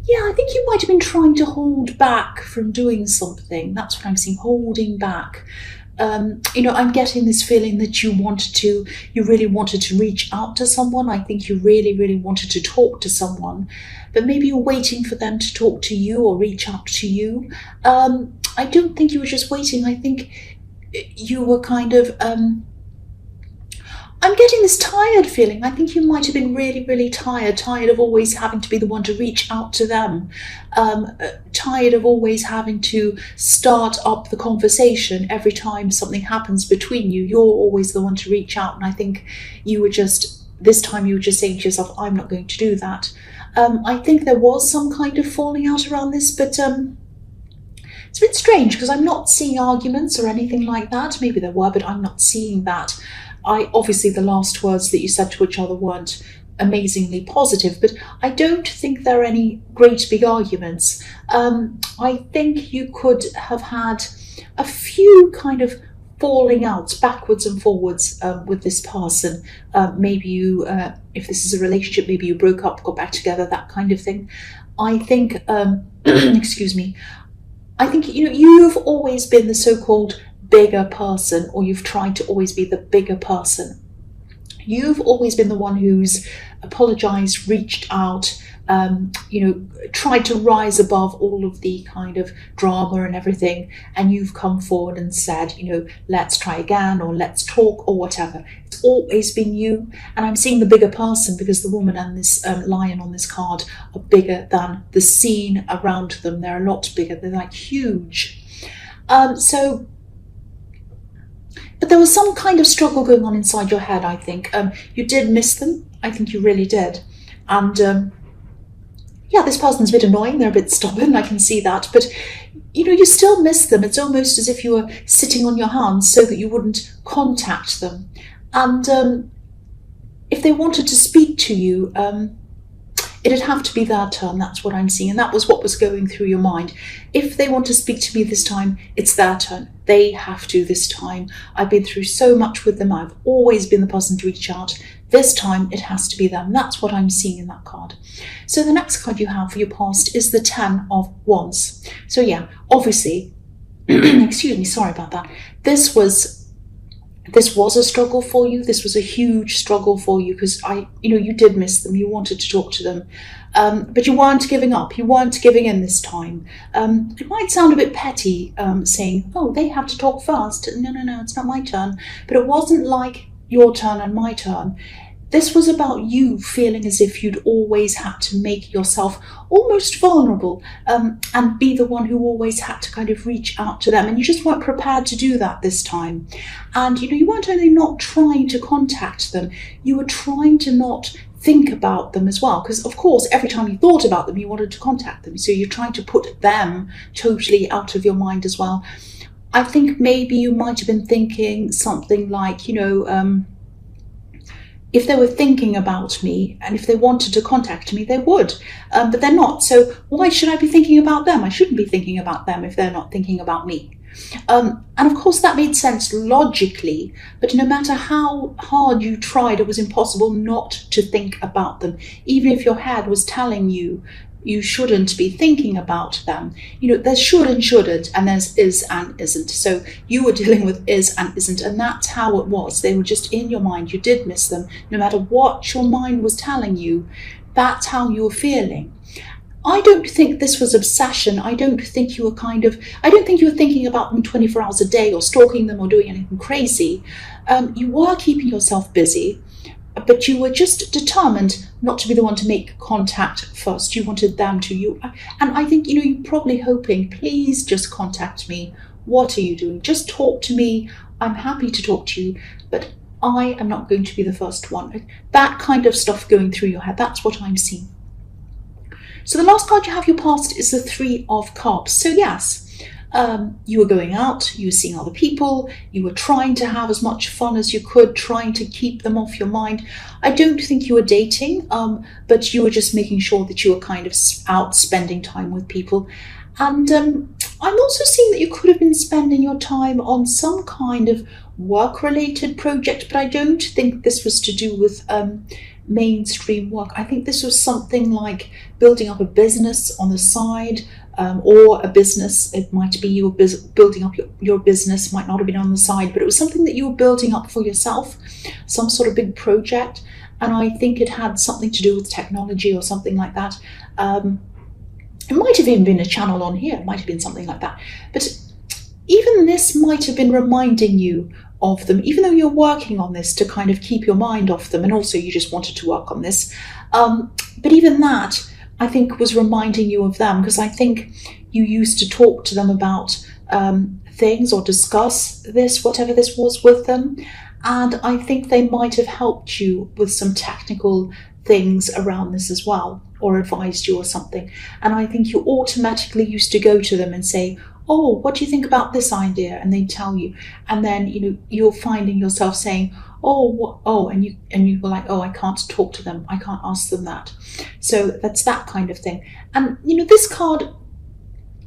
Yeah, I think you might have been trying to hold back from doing something. That's what I'm seeing, holding back. I'm getting this feeling that you really wanted to reach out to someone. I think you really, really wanted to talk to someone, but maybe you're waiting for them to talk to you or reach out to you. I don't think you were just waiting. I think you were kind of, I'm getting this tired feeling. I think you might have been really, really tired of always having to be the one to reach out to them, tired of always having to start up the conversation every time something happens between you. You're always the one to reach out. And I think this time you were just saying to yourself, I'm not going to do that. I think there was some kind of falling out around this, but it's a bit strange because I'm not seeing arguments or anything like that. Maybe there were, but I'm not seeing that. Obviously the last words that you said to each other weren't amazingly positive, but I don't think there are any great big arguments. I think you could have had a few kind of falling outs backwards and forwards with this person. Maybe you, if this is a relationship, maybe you broke up, got back together, that kind of thing. I think, excuse me, I think you've always been the so-called bigger person, or you've tried to always be the bigger person. You've always been the one who's apologized, reached out, tried to rise above all of the kind of drama and everything, and you've come forward and said, let's try again, or let's talk, or whatever. It's always been you, and I'm seeing the bigger person because the woman and this lion on this card are bigger than the scene around them. They're a lot bigger. They're like huge. But there was some kind of struggle going on inside your head, I think. You did miss them. I think you really did. And this person's a bit annoying. They're a bit stubborn. I can see that. But, you still miss them. It's almost as if you were sitting on your hands so that you wouldn't contact them. And if they wanted to speak to you, it'd have to be their turn. That's what I'm seeing. And that was what was going through your mind. If they want to speak to me this time, it's their turn. They have to this time. I've been through so much with them. I've always been the person to reach out. This time it has to be them. That's what I'm seeing in that card. So the next card you have for your past is the 10 of Wands. So yeah, obviously, excuse me, sorry about that. This was a struggle for you. This was a huge struggle for you because you did miss them. You wanted to talk to them, but you weren't giving up. You weren't giving in this time. It might sound a bit petty saying, oh, they have to talk first. No, it's not my turn. But it wasn't like your turn and my turn. This was about you feeling as if you'd always had to make yourself almost vulnerable and be the one who always had to kind of reach out to them. And you just weren't prepared to do that this time. And, you weren't only not trying to contact them, you were trying to not think about them as well. Because, of course, every time you thought about them, you wanted to contact them. So you're trying to put them totally out of your mind as well. I think maybe you might have been thinking something like, if they were thinking about me and if they wanted to contact me, they would, but they're not. So why should I be thinking about them? I shouldn't be thinking about them if they're not thinking about me. And of course that made sense logically, but no matter how hard you tried, it was impossible not to think about them. Even if your head was telling you you shouldn't be thinking about them. There's should and shouldn't, and there's is and isn't. So you were dealing with is and isn't, and that's how it was. They were just in your mind. You did miss them. No matter what your mind was telling you, that's how you were feeling. I don't think this was obsession. I don't think you were thinking about them 24 hours a day or stalking them or doing anything crazy. You were keeping yourself busy, but you were just determined not to be the one to make contact first. You wanted them to. And I think, you're probably hoping, please just contact me. What are you doing? Just talk to me. I'm happy to talk to you, but I am not going to be the first one. That kind of stuff going through your head. That's what I'm seeing. So the last card you have your past is the 3 of Cups. So yes, you were going out, you were seeing other people, you were trying to have as much fun as you could, trying to keep them off your mind. I don't think you were dating, but you were just making sure that you were kind of out spending time with people. And I'm also seeing that you could have been spending your time on some kind of work-related project, but I don't think this was to do with mainstream work. I think this was something like building up a business on the side, or a business. It might be you were building up your business, might not have been on the side, but it was something that you were building up for yourself, some sort of big project. And I think it had something to do with technology or something like that. It might have even been a channel on here, it might have been something like that. But even this might have been reminding you of them, even though you're working on this to kind of keep your mind off them, and also you just wanted to work on this. But even that, I think, was reminding you of them, because I think you used to talk to them about things or discuss this, whatever this was, with them. And I think they might have helped you with some technical things around this as well, or advised you or something. And I think you automatically used to go to them and say, oh, what do you think about this idea? And they tell you. And then, you're finding yourself saying, and you were like, oh, I can't talk to them, I can't ask them that. So that's that kind of thing. And this card,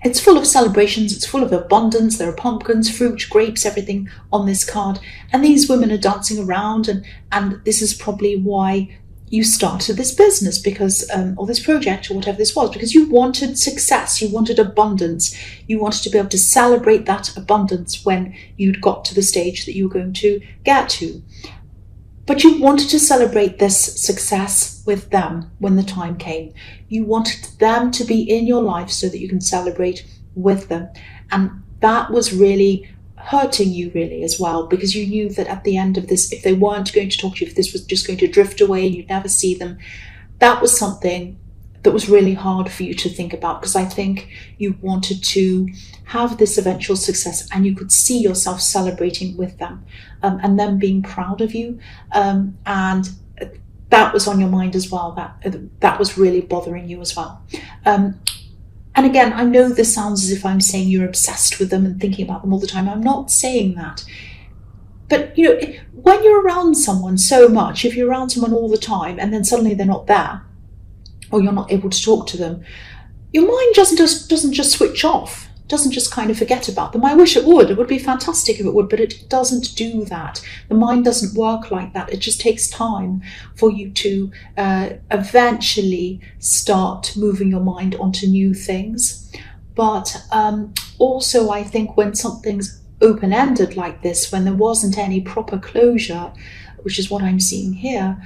it's full of celebrations, it's full of abundance. There are pumpkins, fruit, grapes, everything on this card. And these women are dancing around, and this is probably why you started this business, because or this project, or whatever this was, because you wanted success, you wanted abundance, you wanted to be able to celebrate that abundance when you'd got to the stage that you were going to get to. But you wanted to celebrate this success with them when the time came. You wanted them to be in your life so that you can celebrate with them. And that was really hurting you, really, as well, because you knew that at the end of this, if they weren't going to talk to you, if this was just going to drift away and you'd never see them, that was something that was really hard for you to think about, because I think you wanted to have this eventual success and you could see yourself celebrating with them, and them being proud of you, and that was on your mind as well. That was really bothering you as well. And again, I know this sounds as if I'm saying you're obsessed with them and thinking about them all the time. I'm not saying that. But, when you're around someone so much, if you're around someone all the time and then suddenly they're not there, or you're not able to talk to them, your mind doesn't just switch off, doesn't just kind of forget about them. I wish it would. It would be fantastic if it would, but it doesn't do that. The mind doesn't work like that. It just takes time for you to eventually start moving your mind onto new things. But also, I think when something's open-ended like this, when there wasn't any proper closure, which is what I'm seeing here,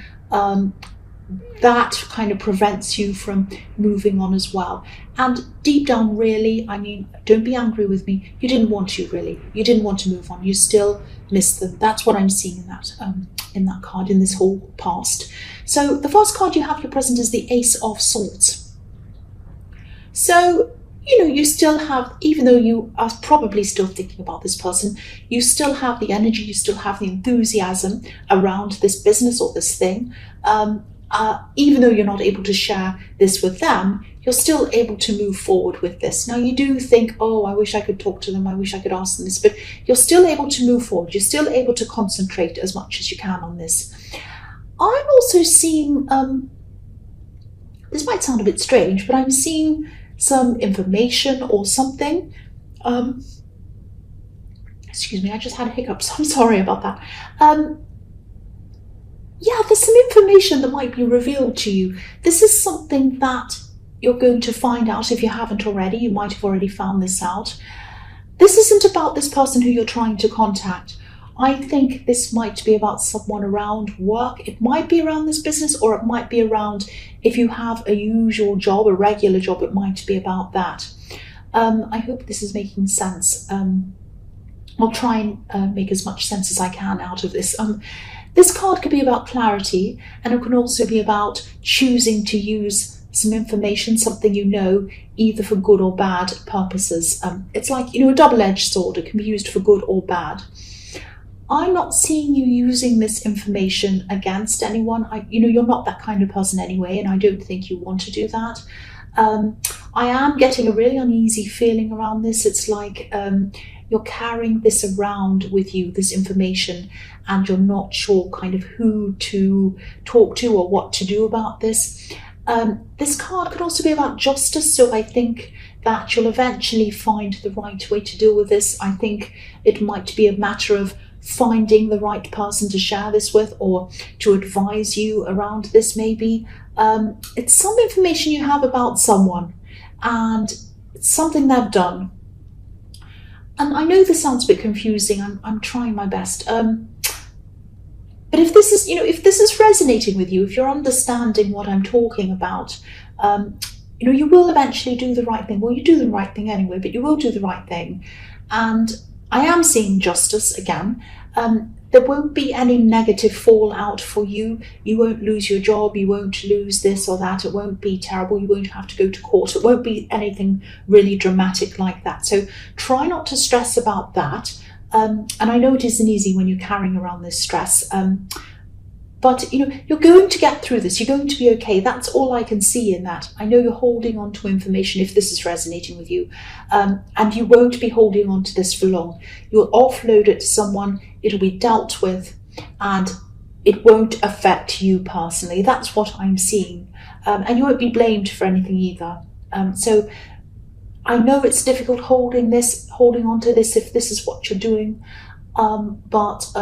that kind of prevents you from moving on as well. And deep down, really, I mean, don't be angry with me, you didn't want to, really. You didn't want to move on. You still miss them. That's what I'm seeing in that card, in this whole past. So the first card you have your present is the Ace of Swords. So, you still have, even though you are probably still thinking about this person, you still have the energy, you still have the enthusiasm around this business or this thing. Even though you're not able to share this with them, you're still able to move forward with this. Now, you do think, oh, I wish I could talk to them, I wish I could ask them this, but you're still able to move forward. You're still able to concentrate as much as you can on this. I'm also seeing, this might sound a bit strange, but I'm seeing some information or something. Excuse me, I just had a hiccup, so I'm sorry about that. Yeah, there's some information that might be revealed to you. This is something that you're going to find out if you haven't already. You might have already found this out. This isn't about this person who you're trying to contact. I think this might be about someone around work. It might be around this business, or it might be around, if you have a usual job, a regular job, it might be about that. I hope this is making sense. I'll try and make as much sense as I can out of this. This card could be about clarity, and it can also be about choosing to use some information, something either for good or bad purposes. It's like, a double-edged sword. It can be used for good or bad. I'm not seeing you using this information against anyone. You're not that kind of person anyway, and I don't think you want to do that. I am getting a really uneasy feeling around this. It's like you're carrying this around with you, this information, and you're not sure kind of who to talk to or what to do about this. This card could also be about justice, so I think that you'll eventually find the right way to deal with this. I think it might be a matter of finding the right person to share this with, or to advise you around this maybe. It's some information you have about someone, and it's something they've done. And I know this sounds a bit confusing. I'm trying my best. But if this is, if this is resonating with you, if you're understanding what I'm talking about, you will eventually do the right thing. Well, you do the right thing anyway, but you will do the right thing. And I am seeing justice again. There won't be any negative fallout for you. You won't lose your job. You won't lose this or that. It won't be terrible. You won't have to go to court. It won't be anything really dramatic like that. So try not to stress about that. And I know it isn't easy when you're carrying around this stress. But you're going to get through this. You're going to be okay. That's all I can see in that. I know you're holding on to information if this is resonating with you. And you won't be holding on to this for long. You'll offload it to someone. It'll be dealt with. And it won't affect you personally. That's what I'm seeing. And you won't be blamed for anything either. So I know it's difficult holding on to this if this is what you're doing. But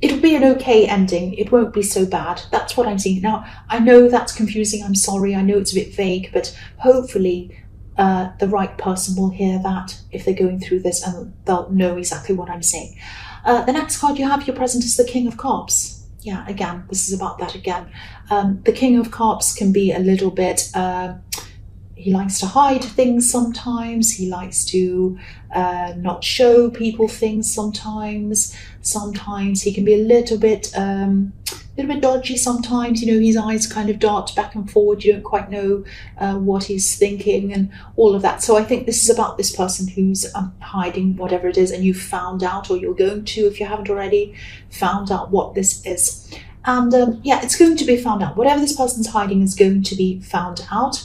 it'll be an okay ending. It won't be so bad. That's what I'm seeing. Now, I know that's confusing. I'm sorry. I know it's a bit vague, but hopefully the right person will hear that if they're going through this, and they'll know exactly what I'm saying. The next card you have, your present, is the King of Cups. Yeah, again, this is about that again. The King of Cups can be a little bit... he likes to hide things sometimes. He likes to not show people things sometimes. Sometimes he can be a little bit dodgy sometimes. His eyes kind of dart back and forward. You don't quite know what he's thinking and all of that. So I think this is about this person who's hiding whatever it is, and you've found out, or you're going to, if you haven't already, found out what this is. And yeah, it's going to be found out. Whatever this person's hiding is going to be found out.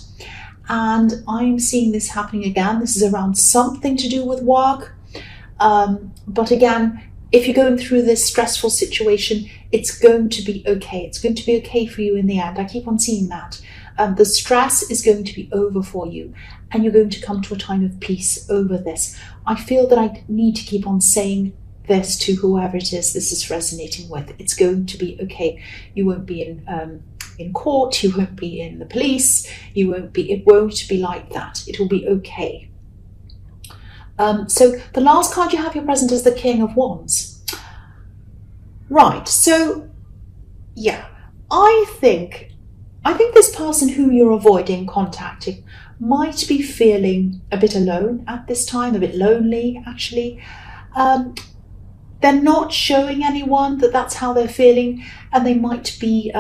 And I'm seeing this happening again. This is around something to do with work. But again, if you're going through this stressful situation, it's going to be okay. It's going to be okay for you in the end. I keep on seeing that. The stress is going to be over for you, and you're going to come to a time of peace over this. I feel that I need to keep on saying this to whoever it is this is resonating with. It's going to be okay. You won't be in court, you won't be in the police, it won't be like that. It will be okay. So the last card you have, your present, is the King of Wands. Right, so yeah, I think this person who you're avoiding contacting might be feeling a bit alone at this time, a bit lonely actually. They're not showing anyone that that's how they're feeling, and they might be,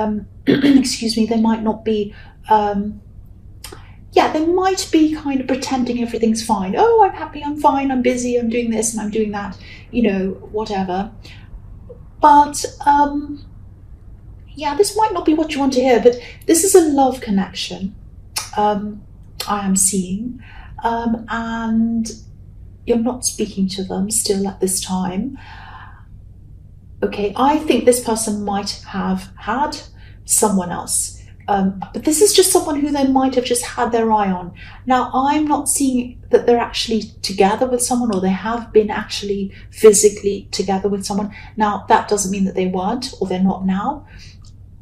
excuse me, they might not be, they might be kind of pretending everything's fine. Oh, I'm happy, I'm fine, I'm busy, I'm doing this and I'm doing that, whatever. But, yeah, this might not be what you want to hear, but this is a love connection, I am seeing, and you're not speaking to them still at this time. Okay, I think this person might have had someone else, but this is just someone who they might have just had their eye on. Now, I'm not seeing that they're actually together with someone, or they have been actually physically together with someone. Now, that doesn't mean that they weren't, or they're not now,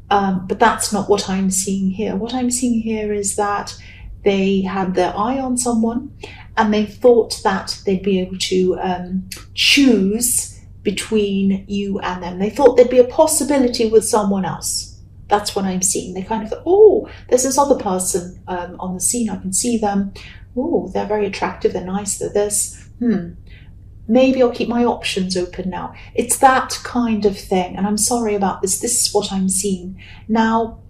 but that's not what I'm seeing here. What I'm seeing here is that they had their eye on someone, and they thought that they'd be able to choose between you and them. They thought there'd be a possibility with someone else. That's what I'm seeing. They kind of thought, oh, there's this other person on the scene. I can see them. Oh, they're very attractive. They're nice. They're this. Maybe I'll keep my options open now. It's that kind of thing. And I'm sorry about this. This is what I'm seeing. Now,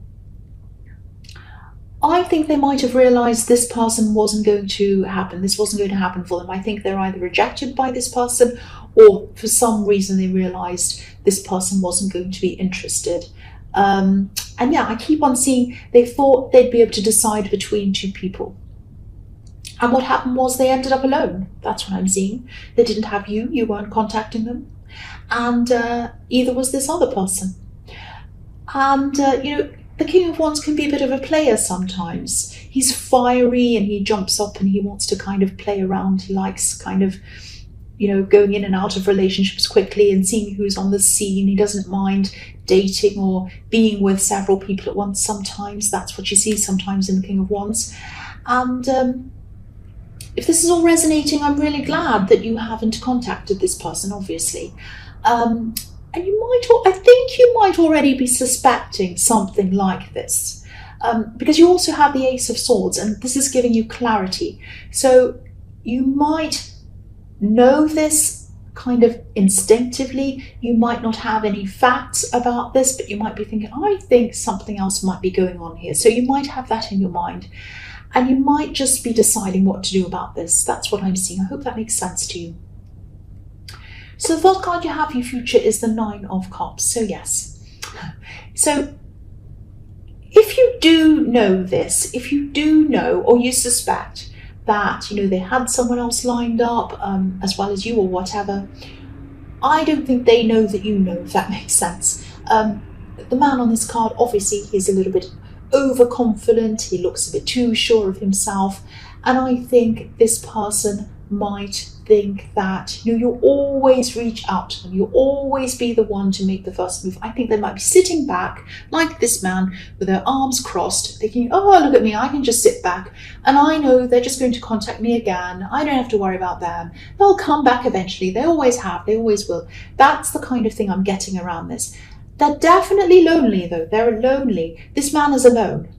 I think they might have realized this person wasn't going to happen. This wasn't going to happen for them. I think they're either rejected by this person, or for some reason they realized this person wasn't going to be interested. And yeah, I keep on seeing they thought they'd be able to decide between two people. And what happened was they ended up alone. That's what I'm seeing. They didn't have you. You weren't contacting them. And either was this other person. And, they the King of Wands can be a bit of a player sometimes. He's fiery and he jumps up and he wants to kind of play around. He likes kind of, you know, going in and out of relationships quickly and seeing who's on the scene. He doesn't mind dating or being with several people at once sometimes. That's what you see sometimes in the King of Wands. And if this is all resonating, I'm really glad that you haven't contacted this person, obviously. And I think you might already be suspecting something like this, because you also have the Ace of Swords, and this is giving you clarity. So you might know this kind of instinctively. You might not have any facts about this, but you might be thinking, I think something else might be going on here. So you might have that in your mind, and you might just be deciding what to do about this. That's what I'm seeing. I hope that makes sense to you. So the first card you have for your future is the Nine of Cups. So yes. So if you do know this, if you do know or you suspect that, you know, they had someone else lined up as well as you or whatever, I don't think they know that you know, if that makes sense. The man on this card, obviously, he's a little bit overconfident. He looks a bit too sure of himself. And I think this person might think that, you know, you'll always reach out to them. You'll always be the one to make the first move. I think they might be sitting back like this man with their arms crossed, thinking, oh, look at me, I can just sit back. And I know they're just going to contact me again. I don't have to worry about them. They'll come back eventually. They always have. They always will. That's the kind of thing I'm getting around this. They're definitely lonely, though. They're lonely. This man is alone.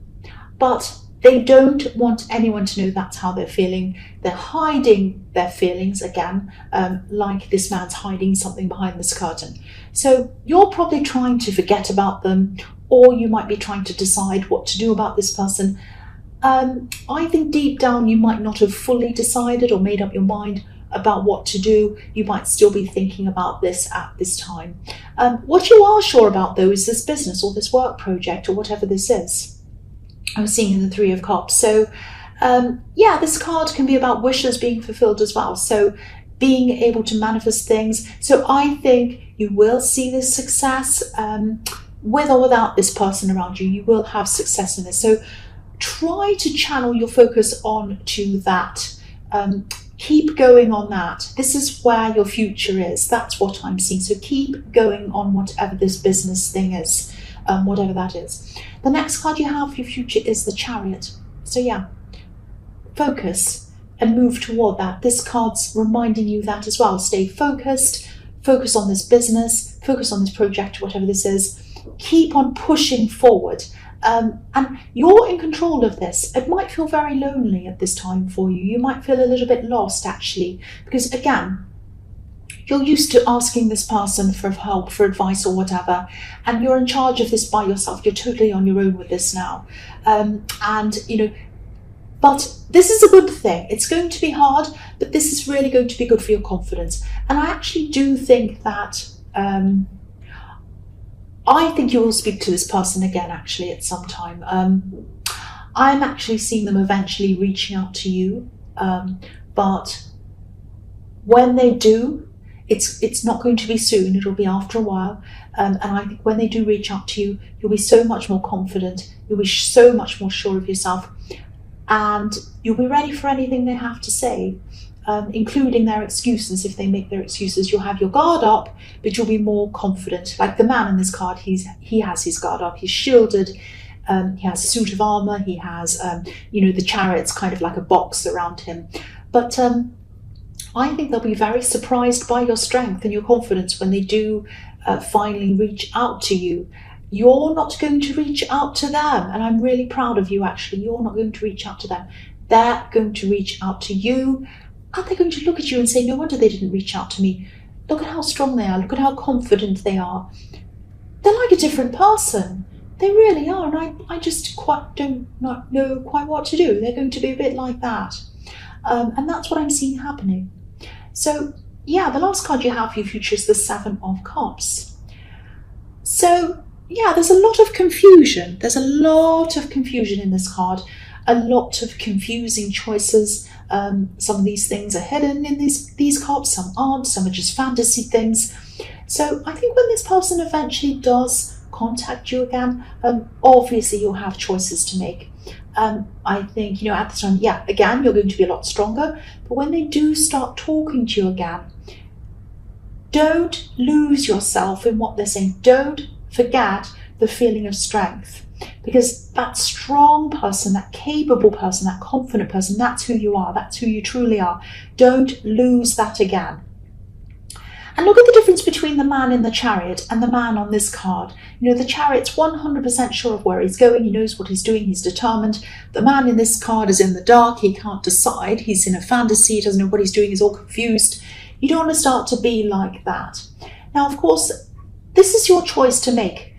But they don't want anyone to know that's how they're feeling. They're hiding their feelings again, like this man's hiding something behind this curtain. So you're probably trying to forget about them, or you might be trying to decide what to do about this person. I think deep down you might not have fully decided or made up your mind about what to do. You might still be thinking about this at this time. What you are sure about, though, is this business or this work project or whatever this is. I was seeing in the Three of Cups. So yeah, this card can be about wishes being fulfilled as well. So being able to manifest things. So I think you will see this success with or without this person around you. You will have success in this. So try to channel your focus on to that. Keep going on that. This is where your future is. That's what I'm seeing. So keep going on whatever this business thing is, whatever that is. The next card you have for your future is the Chariot. So yeah, focus and move toward that. This card's reminding you that as well. Stay focused, focus on this business, focus on this project, whatever this is. Keep on pushing forward. And you're in control of this. It might feel very lonely at this time for you. You might feel a little bit lost, actually, because again, you're used to asking this person for help, for advice or whatever, and you're in charge of this by yourself. You're totally on your own with this now. And, you know, but this is a good thing. It's going to be hard, but this is really going to be good for your confidence. And I actually do think that I think you will speak to this person again, actually, at some time. I'm actually seeing them eventually reaching out to you, but when they do, it's not going to be soon. It'll be after a while. And I think when they do reach out to you, you'll be so much more confident. You'll be so much more sure of yourself, and you'll be ready for anything they have to say. Including their excuses. If they make their excuses, you'll have your guard up, but you'll be more confident. Like the man in this card, he has his guard up, he's shielded, he has a suit of armor, he has, you know, the Chariot's kind of like a box around him. But I think they'll be very surprised by your strength and your confidence when they do finally reach out to you. You're not going to reach out to them, and I'm really proud of you, actually. You're not going to reach out to them. They're going to reach out to you. And they're going to look at you and say, no wonder they didn't reach out to me. Look at how strong they are. Look at how confident they are. They're like a different person. They really are. And I just don't know quite what to do. They're going to be a bit like that. And that's what I'm seeing happening. So yeah, the last card you have for your future is the Seven of Cups. So yeah, there's a lot of confusion. There's a lot of confusion in this card. A lot of confusing choices. Some of these things are hidden in these cards, some aren't, some are just fantasy things. So I think when this person eventually does contact you again, obviously you'll have choices to make. I think, at the time, yeah, again, you're going to be a lot stronger. But when they do start talking to you again, don't lose yourself in what they're saying. Don't forget the feeling of strength, because that strong person, that capable person, that confident person, that's who you are. That's who you truly are. Don't lose that again. And look at the difference between the man in the chariot and the man on this card. The chariot's 100% sure of where he's going. He knows what he's doing. He's determined. The man in this card is in the dark. He can't decide. He's in a fantasy. He doesn't know what he's doing. He's all confused. You don't want to start to be like that. Now, of course, this is your choice to make.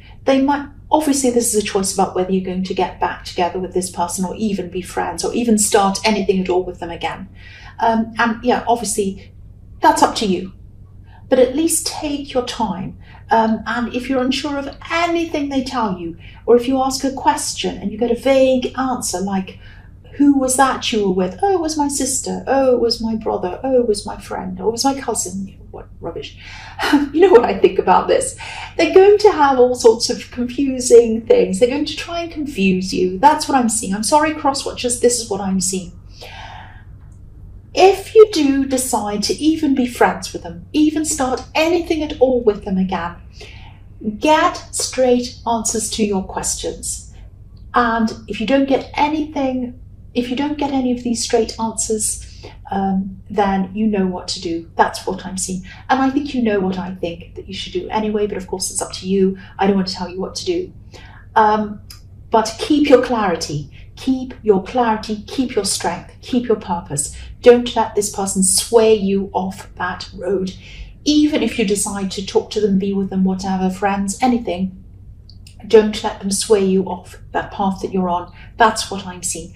Obviously, this is a choice about whether you're going to get back together with this person or even be friends or even start anything at all with them again. And yeah, obviously, that's up to you. But at least take your time. And if you're unsure of anything they tell you, or if you ask a question and you get a vague answer like, who was that you were with? Oh, it was my sister. Oh, it was my brother. Oh, it was my friend. Oh, it was my cousin. What rubbish. You know what I think about this? They're going to have all sorts of confusing things. They're going to try and confuse you. That's what I'm seeing. I'm sorry, cross-watchers, this is what I'm seeing. If you do decide to even be friends with them, even start anything at all with them again, get straight answers to your questions. And if you don't get any of these straight answers, then you know what to do. That's what I'm seeing. And I think you know what I think that you should do anyway, but of course it's up to you. I don't want to tell you what to do. But keep your clarity. Keep your clarity, keep your strength, keep your purpose. Don't let this person sway you off that road. Even if you decide to talk to them, be with them, whatever, friends, anything, don't let them sway you off that path that you're on. That's what I'm seeing.